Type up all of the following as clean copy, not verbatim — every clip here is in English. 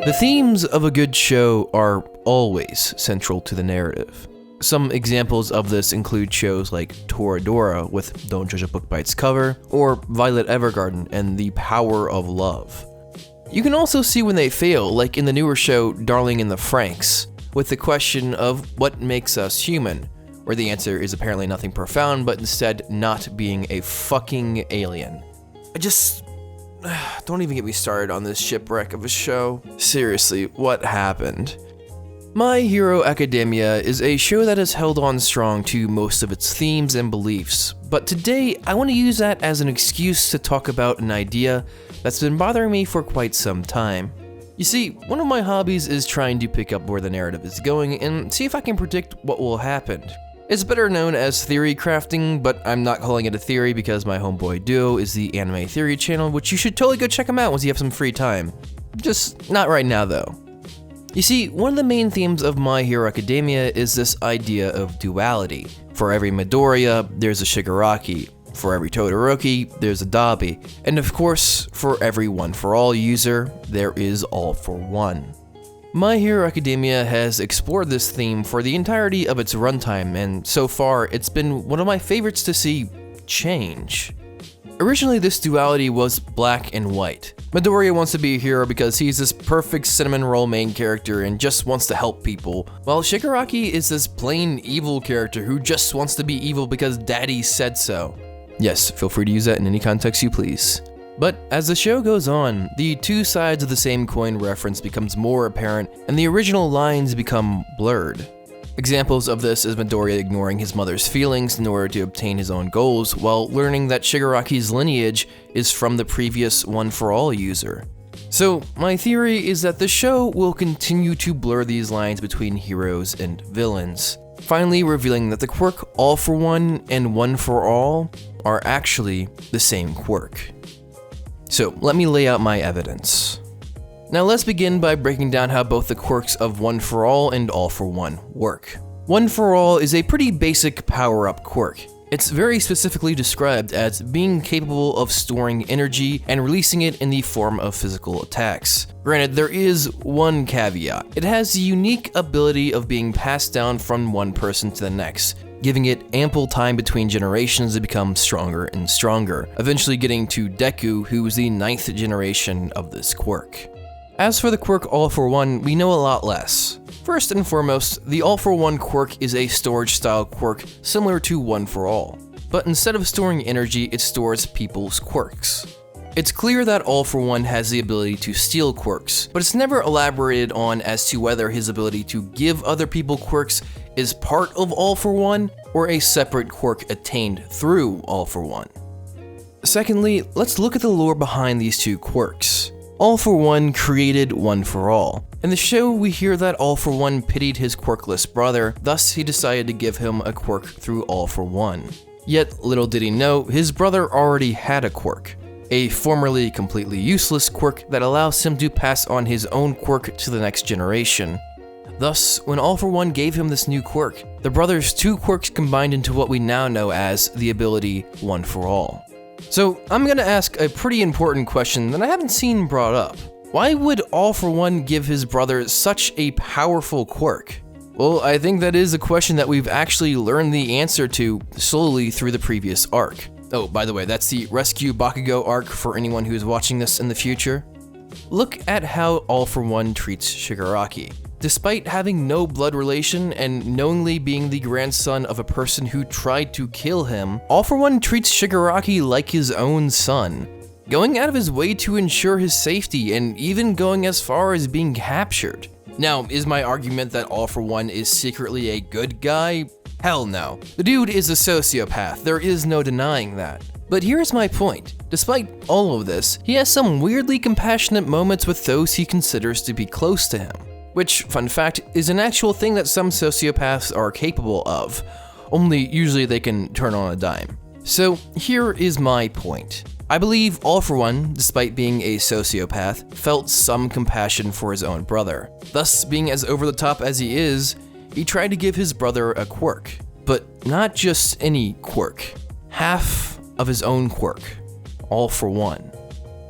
The themes of a good show are always central to the narrative. Some examples of this include shows like Toradora with Don't Judge a Book by Its Cover, or Violet Evergarden and The Power of Love. You can also see when they fail, like in the newer show Darling in the Franxx, with the question of what makes us human, where the answer is apparently nothing profound, but instead not being a fucking alien. Don't even get me started on this shipwreck of a show. Seriously, what happened? My Hero Academia is a show that has held on strong to most of its themes and beliefs, but today I want to use that as an excuse to talk about an idea that's been bothering me for quite some time. You see, one of my hobbies is trying to pick up where the narrative is going and see if I can predict what will happen. It's better known as theory crafting, but I'm not calling it a theory because my homeboy Duo is the Anime Theory channel, which you should totally go check him out once you have some free time. Just not right now though. You see, one of the main themes of My Hero Academia is this idea of duality. For every Midoriya, there's a Shigaraki. For every Todoroki, there's a Dabi. And of course, for every One For All user, there is All For One. My Hero Academia has explored this theme for the entirety of its runtime, and so far, it's been one of my favorites to see change. Originally, this duality was black and white. Midoriya wants to be a hero because he's this perfect cinnamon roll main character and just wants to help people, while Shigaraki is this plain evil character who just wants to be evil because daddy said so. Yes, feel free to use that in any context you please. But as the show goes on, the two sides of the same coin reference becomes more apparent and the original lines become blurred. Examples of this is Midoriya ignoring his mother's feelings in order to obtain his own goals, while learning that Shigaraki's lineage is from the previous One For All user. So, my theory is that the show will continue to blur these lines between heroes and villains, finally revealing that the quirk All For One and One For All are actually the same quirk. So, let me lay out my evidence. Now let's begin by breaking down how both the quirks of One For All and All For One work. One For All is a pretty basic power-up quirk. It's very specifically described as being capable of storing energy and releasing it in the form of physical attacks. Granted, there is one caveat. It has the unique ability of being passed down from one person to the next, giving it ample time between generations to become stronger and stronger, eventually getting to Deku, who is the 9th generation of this quirk. As for the quirk All For One, we know a lot less. First and foremost, the All For One quirk is a storage style quirk similar to One For All, but instead of storing energy, it stores people's quirks. It's clear that All For One has the ability to steal quirks, but it's never elaborated on as to whether his ability to give other people quirks is part of All For One or a separate quirk attained through All For One. Secondly, let's look at the lore behind these two quirks. All For One created One For All. In the show, we hear that All For One pitied his quirkless brother, thus he decided to give him a quirk through All For One. Yet, little did he know, his brother already had a quirk. A formerly completely useless quirk that allows him to pass on his own quirk to the next generation. Thus, when All For One gave him this new quirk, the brother's two quirks combined into what we now know as the ability One For All. So, I'm gonna ask a pretty important question that I haven't seen brought up. Why would All For One give his brother such a powerful quirk? Well, I think that is a question that we've actually learned the answer to slowly through the previous arc. Oh, by the way, that's the Rescue Bakugo arc for anyone who is watching this in the future. Look at how All For One treats Shigaraki. Despite having no blood relation and knowingly being the grandson of a person who tried to kill him, All For One treats Shigaraki like his own son, going out of his way to ensure his safety and even going as far as being captured. Now, is my argument that All For One is secretly a good guy? Hell no. The dude is a sociopath, there is no denying that. But here's my point. Despite all of this, he has some weirdly compassionate moments with those he considers to be close to him. Which, fun fact, is an actual thing that some sociopaths are capable of, only usually they can turn on a dime. So here is my point. I believe All For One, despite being a sociopath, felt some compassion for his own brother. Thus, being as over the top as he is, he tried to give his brother a quirk. But not just any quirk. Half of his own quirk. All For One.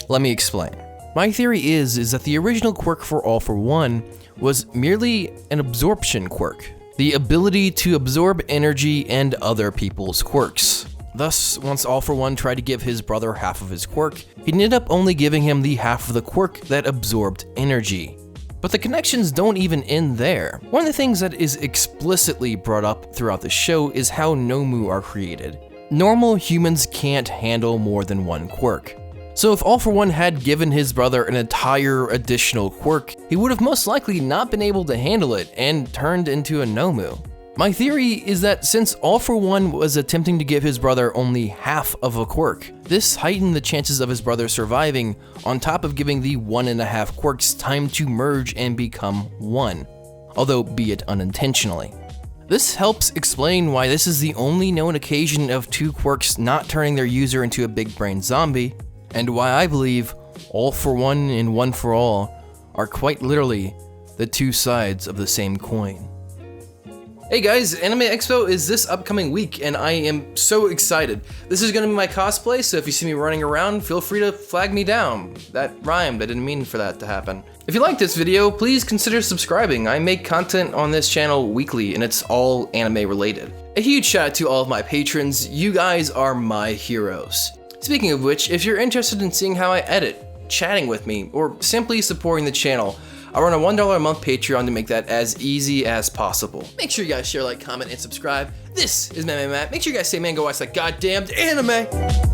Let me explain. My theory is that the original quirk for All For One was merely an absorption quirk, the ability to absorb energy and other people's quirks. Thus, once All For One tried to give his brother half of his quirk, he ended up only giving him the half of the quirk that absorbed energy. But the connections don't even end there. One of the things that is explicitly brought up throughout the show is how Nomu are created. Normal humans can't handle more than one quirk. So if All For One had given his brother an entire additional quirk, he would have most likely not been able to handle it and turned into a Nomu. My theory is that since All For One was attempting to give his brother only half of a quirk, this heightened the chances of his brother surviving, on top of giving the 1.5 quirks time to merge and become one, although be it unintentionally. This helps explain why this is the only known occasion of 2 quirks not turning their user into a big brain zombie, and why I believe All For One and One For All are quite literally the 2 sides of the same coin. Hey guys, Anime Expo is this upcoming week and I am so excited. This is gonna be my cosplay, so if you see me running around, feel free to flag me down. That rhymed, I didn't mean for that to happen. If you like this video, please consider subscribing. I make content on this channel weekly and it's all anime related. A huge shout out to all of my patrons, you guys are my heroes. Speaking of which, if you're interested in seeing how I edit, chatting with me, or simply supporting the channel, I run a $1 a month Patreon to make that as easy as possible. Make sure you guys share, like, comment, and subscribe. This is Man Matt. Make sure you guys say, man, go watch that goddamned anime.